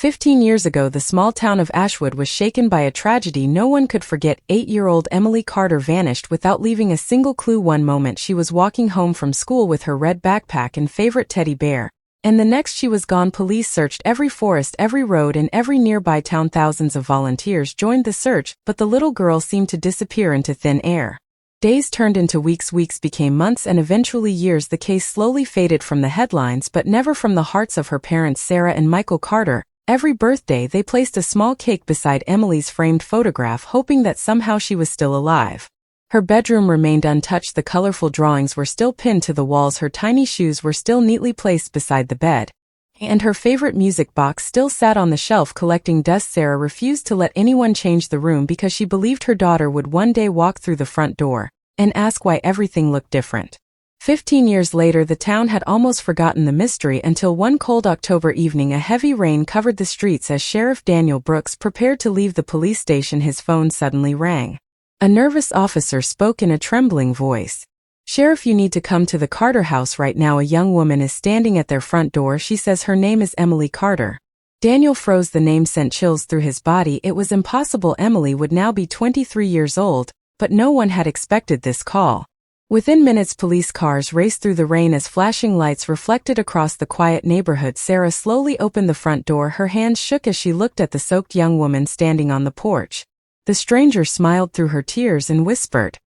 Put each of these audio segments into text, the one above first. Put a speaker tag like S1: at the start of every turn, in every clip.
S1: 15 years ago, the small town of Ashwood was shaken by a tragedy no one could forget. 8-year-old Emily Carter vanished without leaving a single clue. One moment she was walking home from school with her red backpack and favorite teddy bear, and the next she was gone. Police searched every forest, every road, and every nearby town. Thousands of volunteers joined the search, but the little girl seemed to disappear into thin air. Days turned into weeks, weeks became months, and eventually years. The case slowly faded from the headlines, but never from the hearts of her parents, Sarah and Michael Carter. Every birthday they placed a small cake beside Emily's framed photograph, hoping that somehow she was still alive. Her bedroom remained untouched. The colorful drawings were still pinned to the walls, her tiny shoes were still neatly placed beside the bed, and her favorite music box still sat on the shelf collecting dust. Sarah refused to let anyone change the room because she believed her daughter would one day walk through the front door and ask why everything looked different. 15 years later, the town had almost forgotten the mystery until one cold October evening a heavy rain covered the streets. As Sheriff Daniel Brooks prepared to leave the police station, his phone suddenly rang. A nervous officer spoke in a trembling voice. "Sheriff, you need to come to the Carter house right now. A young woman is standing at their front door. She says her name is Emily Carter." Daniel froze. The name sent chills through his body. It was impossible. Emily would now be 23 years old, but no one had expected this call. Within minutes, police cars raced through the rain as flashing lights reflected across the quiet neighborhood. Sarah slowly opened the front door. Her hands shook as she looked at the soaked young woman standing on the porch. The stranger smiled through her tears and whispered,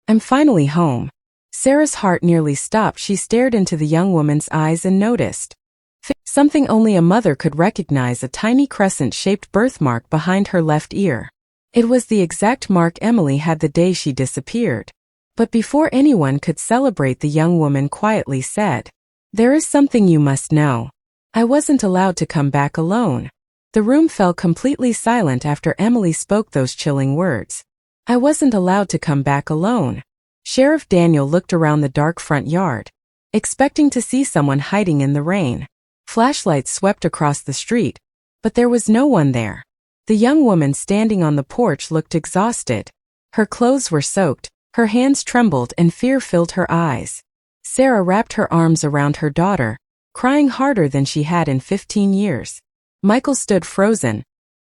S1: "I'm finally home." Sarah's heart nearly stopped. She stared into the young woman's eyes and noticed something only a mother could recognize: a tiny crescent-shaped birthmark behind her left ear. It was the exact mark Emily had the day she disappeared. But before anyone could celebrate, the young woman quietly said, "There is something you must know. I wasn't allowed to come back alone." The room fell completely silent after Emily spoke those chilling words. "I wasn't allowed to come back alone." Sheriff Daniel looked around the dark front yard, expecting to see someone hiding in the rain. Flashlights swept across the street, but there was no one there. The young woman standing on the porch looked exhausted. Her clothes were soaked, her hands trembled, and fear filled her eyes. Sarah wrapped her arms around her daughter, crying harder than she had in 15 years. Michael stood frozen,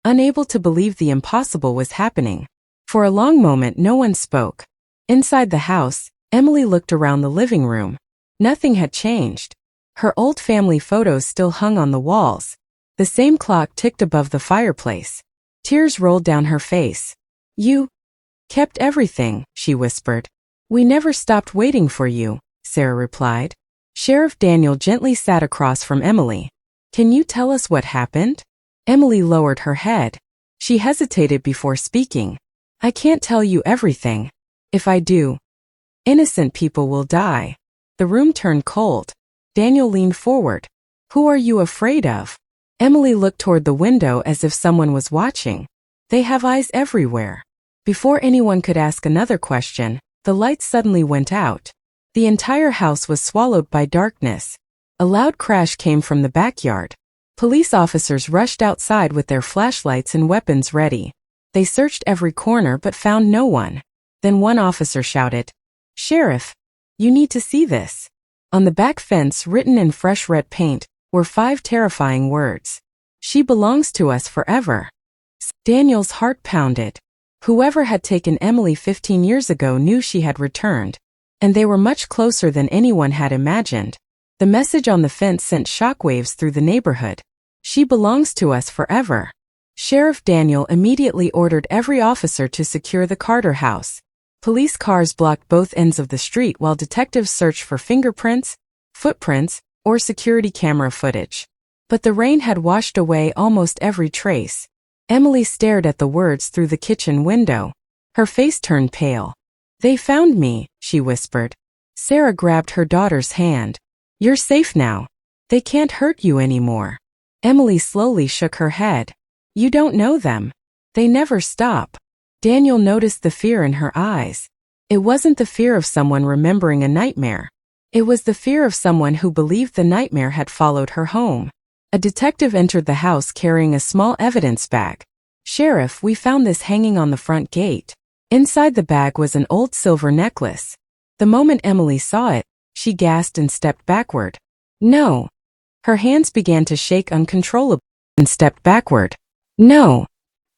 S1: unable to believe the impossible was happening. For a long moment no one spoke. Inside the house, Emily looked around the living room. Nothing had changed. Her old family photos still hung on the walls. The same clock ticked above the fireplace. Tears rolled down her face. "You kept everything," she whispered. "We never stopped waiting for you," Sarah replied. Sheriff Daniel gently sat across from Emily. "Can you tell us what happened?" Emily lowered her head. She hesitated before speaking. "I can't tell you everything. If I do, innocent people will die." The room turned cold. Daniel leaned forward. "Who are you afraid of?" Emily looked toward the window as if someone was watching. "They have eyes everywhere." Before anyone could ask another question, the lights suddenly went out. The entire house was swallowed by darkness. A loud crash came from the backyard. Police officers rushed outside with their flashlights and weapons ready. They searched every corner but found no one. Then one officer shouted, "Sheriff, you need to see this." On the back fence, written in fresh red paint, were 5 terrifying words. "She belongs to us forever." Daniel's heart pounded. Whoever had taken Emily 15 years ago knew she had returned, and they were much closer than anyone had imagined. The message on the fence sent shockwaves through the neighborhood. "She belongs to us forever." Sheriff Daniel immediately ordered every officer to secure the Carter house. Police cars blocked both ends of the street while detectives searched for fingerprints, footprints, or security camera footage. But the rain had washed away almost every trace. Emily stared at the words through the kitchen window. Her face turned pale. "They found me," she whispered. Sarah grabbed her daughter's hand. "You're safe now. They can't hurt you anymore." Emily slowly shook her head. "You don't know them. They never stop." Daniel noticed the fear in her eyes. It wasn't the fear of someone remembering a nightmare. It was the fear of someone who believed the nightmare had followed her home. A detective entered the house carrying a small evidence bag. "Sheriff, we found this hanging on the front gate." Inside the bag was an old silver necklace. The moment Emily saw it, she gasped and stepped backward. "No!" Her hands began to shake uncontrollably. and stepped backward. No.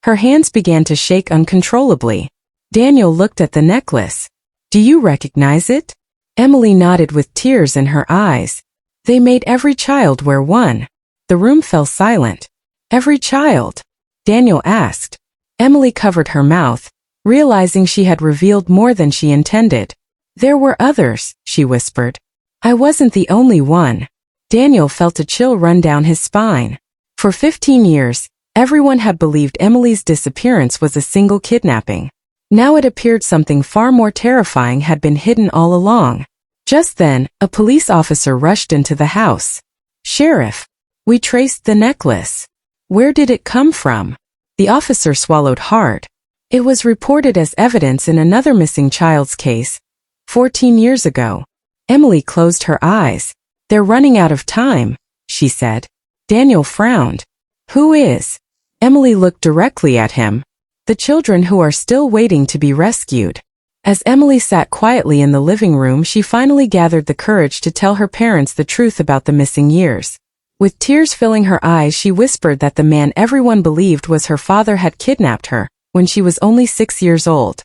S1: Her hands began to shake uncontrollably. Daniel looked at the necklace. Do you recognize it? Emily nodded with tears in her eyes. They made every child wear one. The room fell silent. Every child? Daniel asked. Emily covered her mouth, realizing she had revealed more than she intended. There were others, she whispered. I wasn't the only one. Daniel felt a chill run down his spine. For 15 years, everyone had believed Emily's disappearance was a single kidnapping. Now it appeared something far more terrifying had been hidden all along. Just then, a police officer rushed into the house. Sheriff, we traced the necklace. Where did it come from? The officer swallowed hard. It was reported as evidence in another missing child's case, 14 years ago. Emily closed her eyes. They're running out of time, she said. Daniel frowned. Who is? Emily looked directly at him. The children who are still waiting to be rescued. As Emily sat quietly in the living room, she finally gathered the courage to tell her parents the truth about the missing years. With tears filling her eyes, she whispered that the man everyone believed was her father had kidnapped her when she was only 6 years old.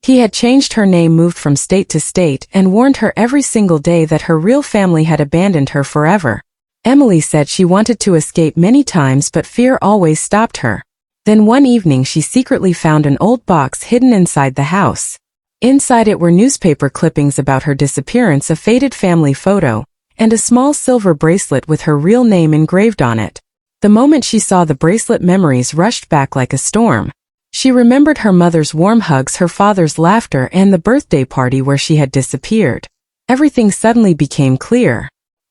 S1: He had changed her name, moved from state to state, and warned her every single day that her real family had abandoned her forever. Emily said she wanted to escape many times, but fear always stopped her. Then one evening she secretly found an old box hidden inside the house. Inside it were newspaper clippings about her disappearance, a faded family photo, and a small silver bracelet with her real name engraved on it. The moment she saw the bracelet, memories rushed back like a storm. She remembered her mother's warm hugs, her father's laughter, and the birthday party where she had disappeared. Everything suddenly became clear.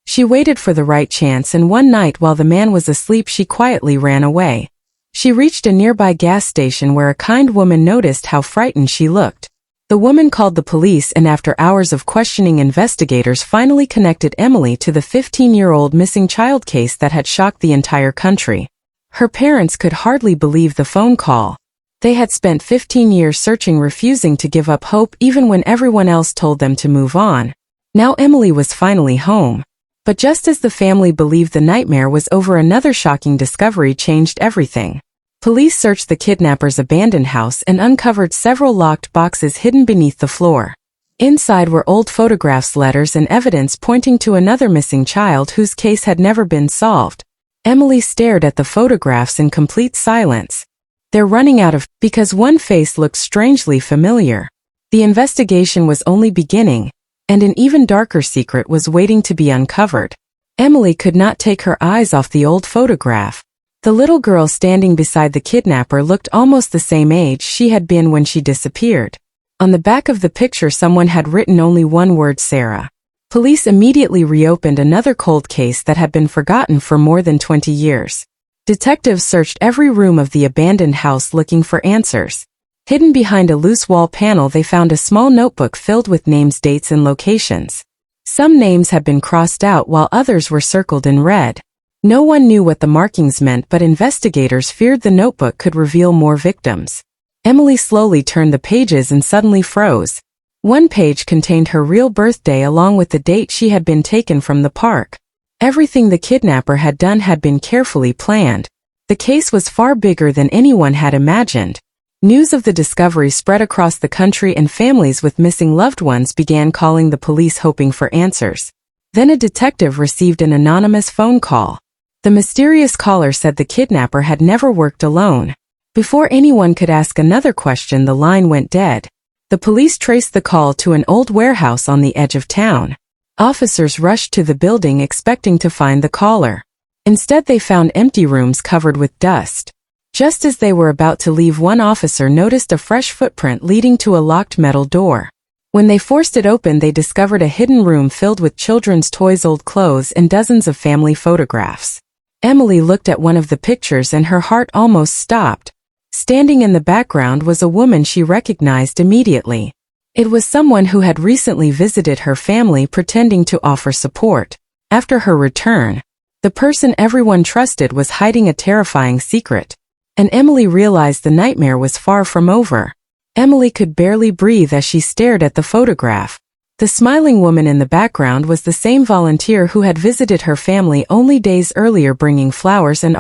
S1: She waited for the right chance, and one night while the man was asleep she quietly ran away. She reached a nearby gas station where a kind woman noticed how frightened she looked. The woman called the police, and after hours of questioning, investigators finally connected Emily to the 15-year-old missing child case that had shocked the entire country. Her parents could hardly believe the phone call. They had spent 15 years searching, refusing to give up hope even when everyone else told them to move on. Now Emily was finally home. But just as the family believed the nightmare was over, another shocking discovery changed everything. Police searched the kidnapper's abandoned house and uncovered several locked boxes hidden beneath the floor. Inside were old photographs, letters, and evidence pointing to another missing child whose case had never been solved. Emily stared at the photographs in complete silence. They're running out of, because one face looked strangely familiar. The investigation was only beginning, and an even darker secret was waiting to be uncovered. Emily could not take her eyes off the old photograph. The little girl standing beside the kidnapper looked almost the same age she had been when she disappeared. On the back of the picture someone had written only one word: Sarah. Police immediately reopened another cold case that had been forgotten for more than 20 years. Detectives searched every room of the abandoned house looking for answers. Hidden behind a loose wall panel they found a small notebook filled with names, dates, and locations. Some names had been crossed out while others were circled in red. No one knew what the markings meant, but investigators feared the notebook could reveal more victims. Emily slowly turned the pages and suddenly froze. One page contained her real birthday along with the date she had been taken from the park. Everything the kidnapper had done had been carefully planned. The case was far bigger than anyone had imagined. News of the discovery spread across the country, and families with missing loved ones began calling the police hoping for answers. Then a detective received an anonymous phone call. The mysterious caller said the kidnapper had never worked alone. Before anyone could ask another question, the line went dead. The police traced the call to an old warehouse on the edge of town. Officers rushed to the building expecting to find the caller. Instead, they found empty rooms covered with dust. Just as they were about to leave, one officer noticed a fresh footprint leading to a locked metal door. When they forced it open, they discovered a hidden room filled with children's toys, old clothes, and dozens of family photographs. Emily looked at one of the pictures and her heart almost stopped. Standing in the background was a woman she recognized immediately. It was someone who had recently visited her family, pretending to offer support. After her return, the person everyone trusted was hiding a terrifying secret. And Emily realized the nightmare was far from over. Emily could barely breathe as she stared at the photograph. The smiling woman in the background was the same volunteer who had visited her family only days earlier, bringing flowers and